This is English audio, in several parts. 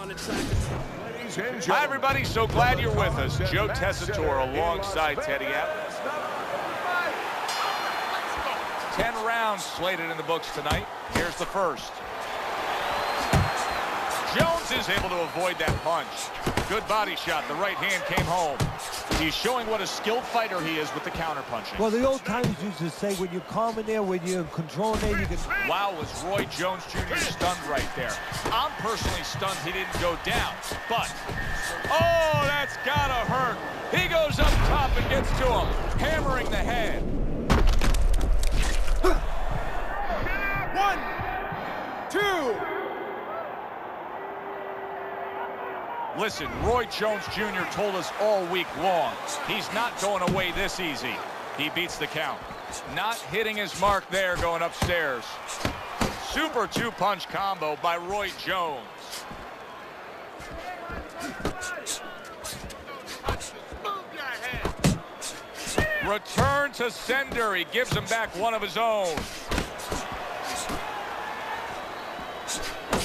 Hi, everybody. So glad you're with us. Joe Tessitore alongside Teddy Atlas. 10 rounds slated in the books tonight. Here's the first. Jones is able to avoid that punch. Good body shot. The right hand came home. He's showing what a skilled fighter he is with the counter-punching. Well, the old times used to say when you're calm in there, when you're in control in there, you can... Wow, was Roy Jones Jr. stunned right there. I'm personally stunned he didn't go down, but... Oh, that's gotta hurt. He goes up top and gets to him, hammering the head. 1, 2. Listen, Roy Jones Jr. told us all week long, he's not going away this easy. He beats the count. Not hitting his mark there going upstairs. Super two-punch combo by Roy Jones. Return to sender. He gives him back one of his own.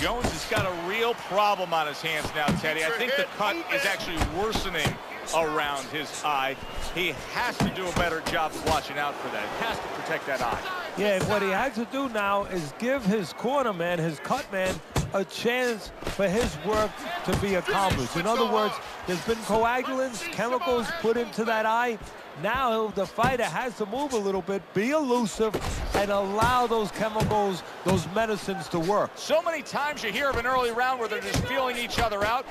Jones has got a real problem on his hands now, Teddy. I think the cut is actually worsening around his eye. He has to do a better job of watching out for that. He has to protect that eye. Yeah, and what he has to do now is give his corner man, his cut man, a chance for his work to be accomplished. In other words, there's been coagulants, chemicals put into that eye. Now the fighter has to move a little bit, be elusive, and allow those chemicals, those medicines to work. So many times you hear of an early round where they're just feeling each other out.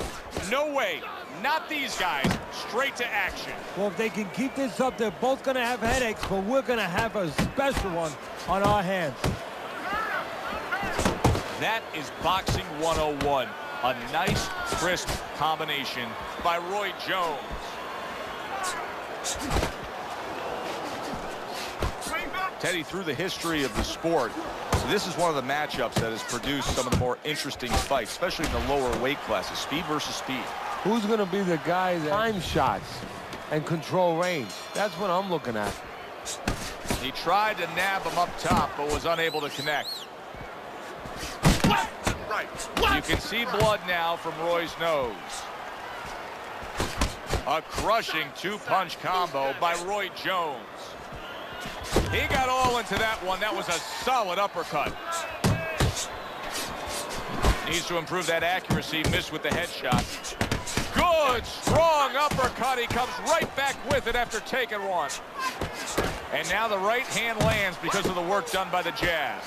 No way. Not these guys. Straight to action. Well, if they can keep this up, they're both going to have headaches, but we're going to have a special one on our hands. That is boxing 101. A nice, crisp combination by Roy Jones. Teddy, through the history of the sport, this is one of the matchups that has produced some of the more interesting fights, especially in the lower weight classes, speed versus speed. Who's going to be the guy that time shots and control range? That's what I'm looking at. He tried to nab him up top, but was unable to connect. You can see blood now from Roy's nose. A crushing two-punch combo by Roy Jones. He got all into that one. That was a solid uppercut. Needs to improve that accuracy. Missed with the headshot. Good, strong uppercut. He comes right back with it after taking one. And now the right hand lands because of the work done by the jab.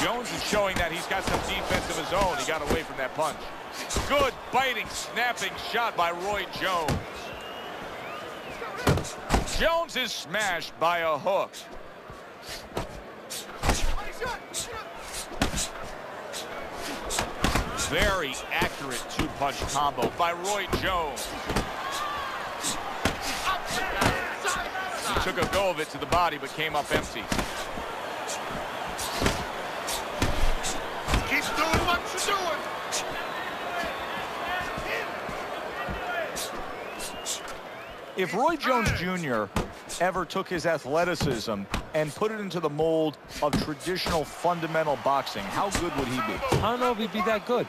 Jones is showing that he's got some defense of his own. He got away from that punch. Good biting, snapping shot by Roy Jones. Jones is smashed by a hook. Very accurate two-punch combo by Roy Jones. He took a go of it to the body, but came up empty. Keep doing what you're doing. If Roy Jones Jr. ever took his athleticism and put it into the mold of traditional fundamental boxing, how good would he be? I don't know if he'd be that good.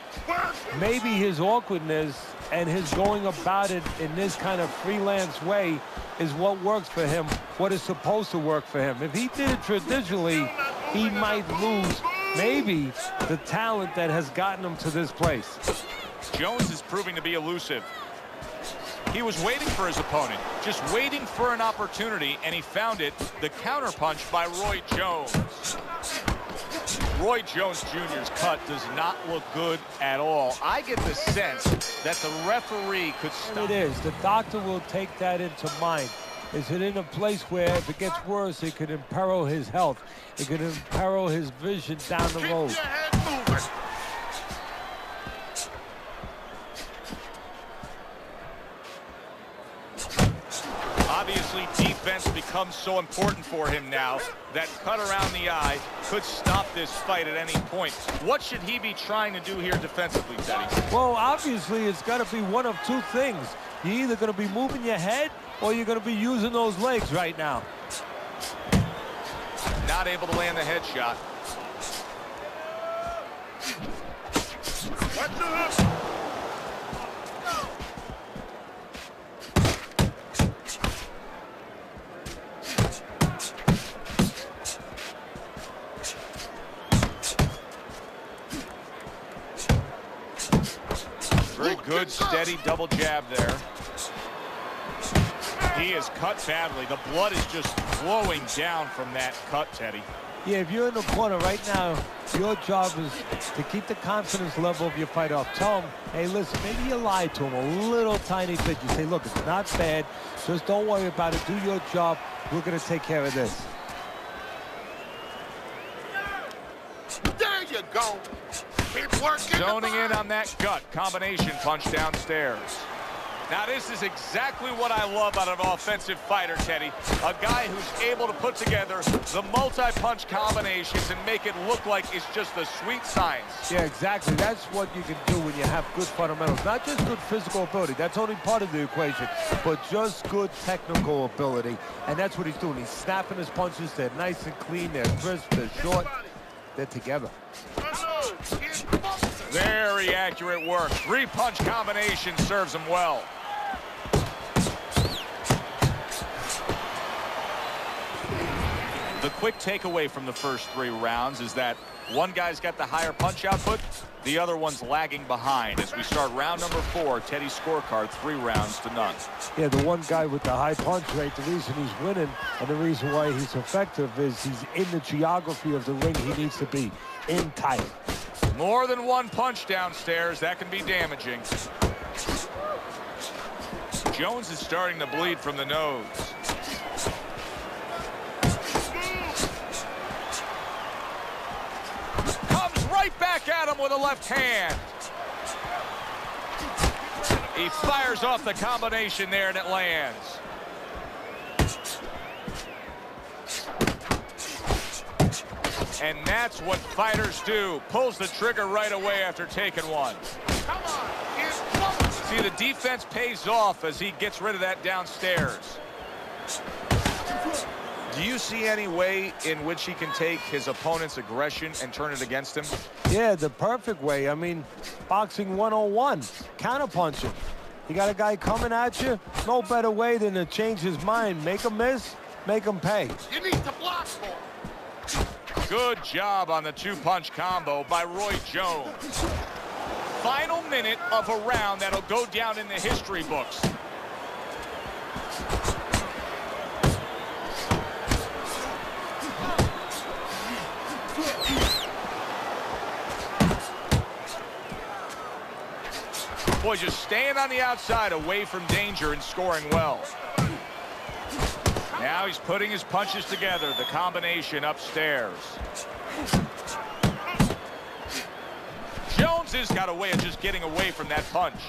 Maybe his awkwardness and his going about it in this kind of freelance way is what works for him, what is supposed to work for him. If he did it traditionally, he might lose maybe the talent that has gotten him to this place. Jones is proving to be elusive. He was waiting for his opponent, just waiting for an opportunity, and he found it. The counterpunch by Roy Jones. Roy Jones Jr.'s cut does not look good at all. I get the sense that the referee could stop. It is. The doctor will take that into mind. Is it in a place where if it gets worse, it could imperil his health. It could imperil his vision down the road. Keep your head moving. Obviously, defense becomes so important for him now. That cut around the eye could stop this fight at any point. What should he be trying to do here defensively, Teddy? Well, obviously, it's got to be one of two things. You're either going to be moving your head or you're going to be using those legs right now. Not able to land the headshot. Watch the hook. Very good, steady double jab there. He is cut badly. The blood is just flowing down from that cut, Teddy. Yeah, if you're in the corner right now, your job is to keep the confidence level of your fighter up. Tell him, hey, listen, maybe you lied to him a little tiny bit. You say, look, it's not bad. Just don't worry about it. Do your job. We're going to take care of this. There you go. Keep working. Zoning in on that gut combination punch downstairs. Now, this is exactly what I love out of an offensive fighter, Teddy. A guy who's able to put together the multi-punch combinations and make it look like it's just a sweet science. Yeah, exactly. That's what you can do when you have good fundamentals. Not just good physical ability. That's only part of the equation. But just good technical ability. And that's what he's doing. He's snapping his punches. They're nice and clean. They're crisp. They're short. They're together. Very accurate work. Three-punch combination serves him well. The quick takeaway from the first 3 rounds is that one guy's got the higher punch output, the other one's lagging behind. As we start round number 4, Teddy's scorecard 3 rounds to none. Yeah, the one guy with the high punch rate, the reason he's winning and the reason why he's effective is he's in the geography of the ring he needs to be, in tight. More than one punch downstairs, that can be damaging. Jones is starting to bleed from the nose. Comes right back at him with a left hand. He fires off the combination there and it lands. And that's what fighters do. Pulls the trigger right away after taking one. Come on. See, the defense pays off as he gets rid of that downstairs. Do you see any way in which he can take his opponent's aggression and turn it against him? Yeah, the perfect way. I mean, boxing 101, counterpunching. You got a guy coming at you, no better way than to change his mind. Make him miss, make him pay. You need to block more. Good job on the 2-punch combo by Roy Jones. Final minute of a round that'll go down in the history books. Boy, just staying on the outside, away from danger and scoring well. Now he's putting his punches together, the combination upstairs. Jones has got a way of just getting away from that punch.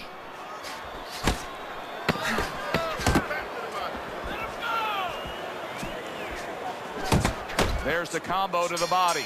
There's the combo to the body.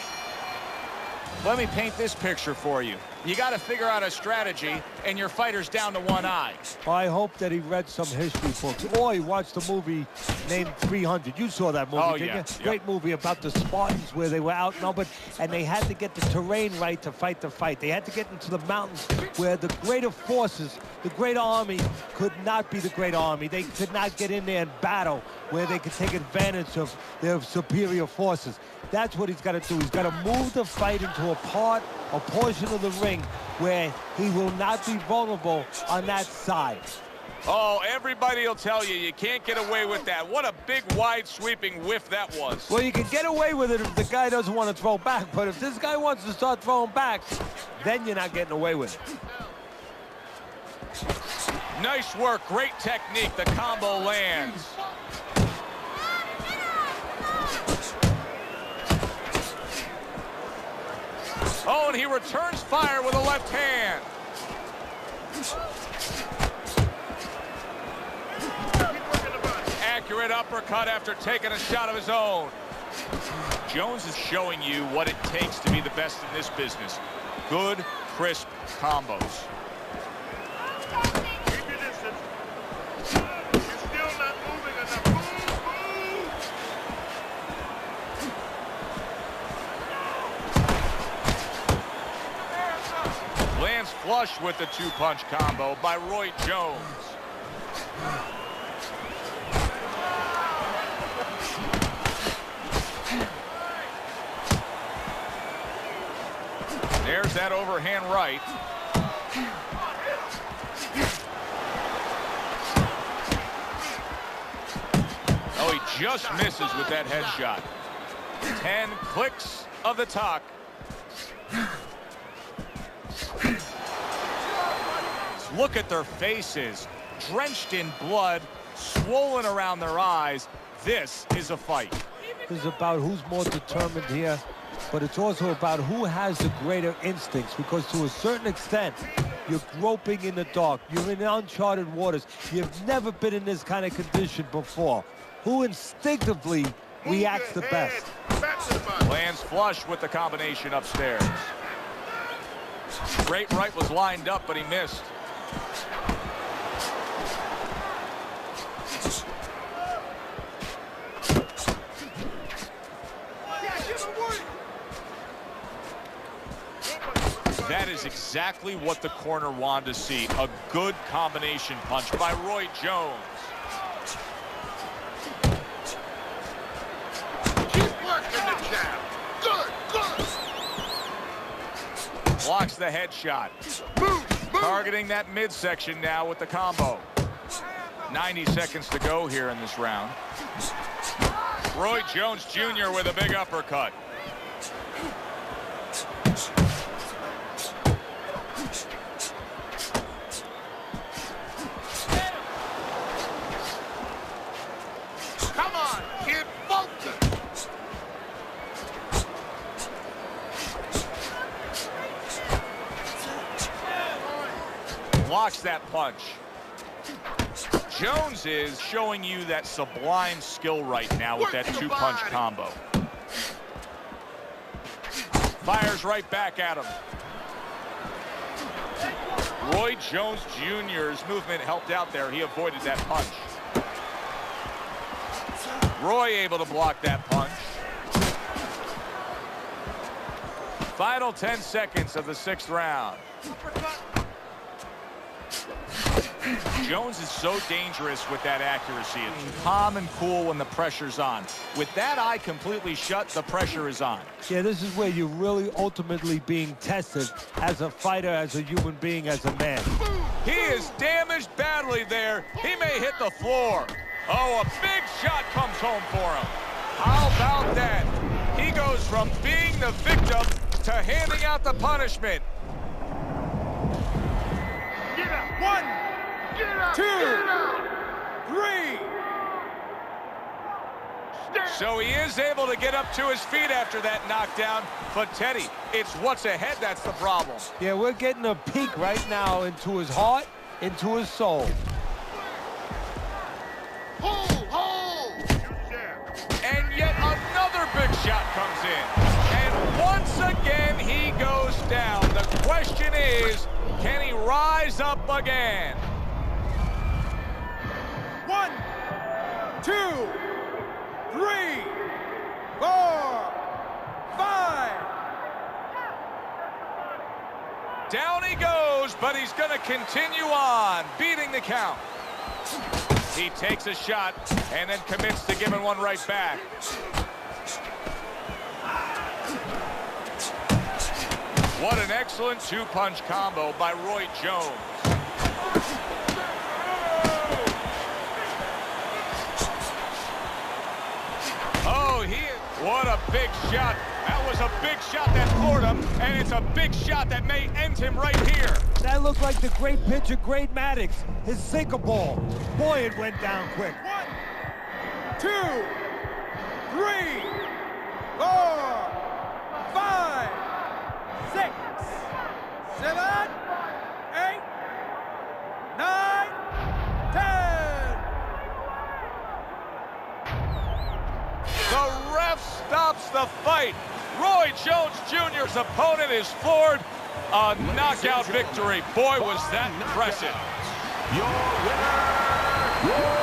Let me paint this picture for you. You got to figure out a strategy, and your fighter's down to one eye. Well, I hope that he read some history books, or he watched a movie named 300. You saw that movie, didn't you? Great movie about the Spartans where they were outnumbered, and they had to get the terrain right to fight the fight. They had to get into the mountains where the greater forces, the great army, could not be the great army. They could not get in there and battle where they could take advantage of their superior forces. That's what he's got to do. He's got to move the fight into a portion of the ring where he will not be vulnerable on that side. Oh, everybody will tell you, you can't get away with that. What a big, wide, sweeping whiff that was. Well, you can get away with it if the guy doesn't want to throw back, but if this guy wants to start throwing back, then you're not getting away with it. Nice work, great technique. The combo lands. Oh, and he returns fire with a left hand. Accurate uppercut after taking a shot of his own. Jones is showing you what it takes to be the best in this business. Good, crisp combos. Keep your distance. You're still not moving enough. Move. Lands flush flush with the two-punch combo by Roy Jones. There's that overhand right. Oh, he just misses with that headshot. 10 clicks of the talk. Look at their faces, drenched in blood, swollen around their eyes. This is a fight. This is about who's more determined here, but it's also about who has the greater instincts, because to a certain extent, you're groping in the dark. You're in uncharted waters. You've never been in this kind of condition before. Who instinctively reacts the best? Lands flush with the combination upstairs. Great right was lined up, but he missed. That is exactly what the corner wanted to see. A good combination punch by Roy Jones. Keep working the jab. Good, good. Blocks the headshot. Move, move. Targeting that midsection now with the combo. 90 seconds to go here in this round. Roy Jones Jr. with a big uppercut. Come on, kid, focus. Blocks that punch. Jones is showing you that sublime skill right now with that two-punch combo. Fires right back at him. Roy Jones Jr.'s movement helped out there. He avoided that punch. Roy able to block that punch. Final 10 seconds of the 6th round. Jones is so dangerous with that accuracy. It's calm and cool when the pressure's on. With that eye completely shut, the pressure is on. Yeah, this is where you're really ultimately being tested as a fighter, as a human being, as a man. He is damaged badly there. He may hit the floor. Oh, a big shot comes home for him. How about that? He goes from being the victim to handing out the punishment. Get up. 1, 2, 3. So he is able to get up to his feet after that knockdown. But Teddy, it's what's ahead that's the problem. Yeah, we're getting a peek right now into his heart, into his soul. Hold, hold. And yet another big shot comes in. And once again, he goes down. The question is, can he rise up again? 1, 2, 3, 4, 5. Down he goes, but he's going to continue on, beating the count. He takes a shot and then commits to giving one right back. What an excellent two-punch combo by Roy Jones. Oh, what a big shot. That was a big shot that floored him, and it's a big shot that may end him right here. That looked like the great pitcher, Great Maddox, his sinker ball. Boy, it went down quick. 1, 2, 3, 4, 5, 6, 7, 8, 9, 10. The ref stops the fight. Roy Jones Jr.'s opponent is floored. A knockout victory. Boy, was that impressive. Your winner,